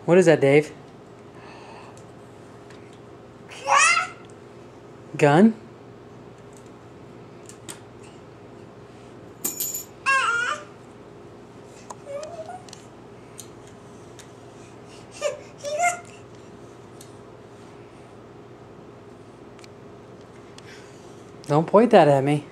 What is that, Dave? Gun? Don't point that at me.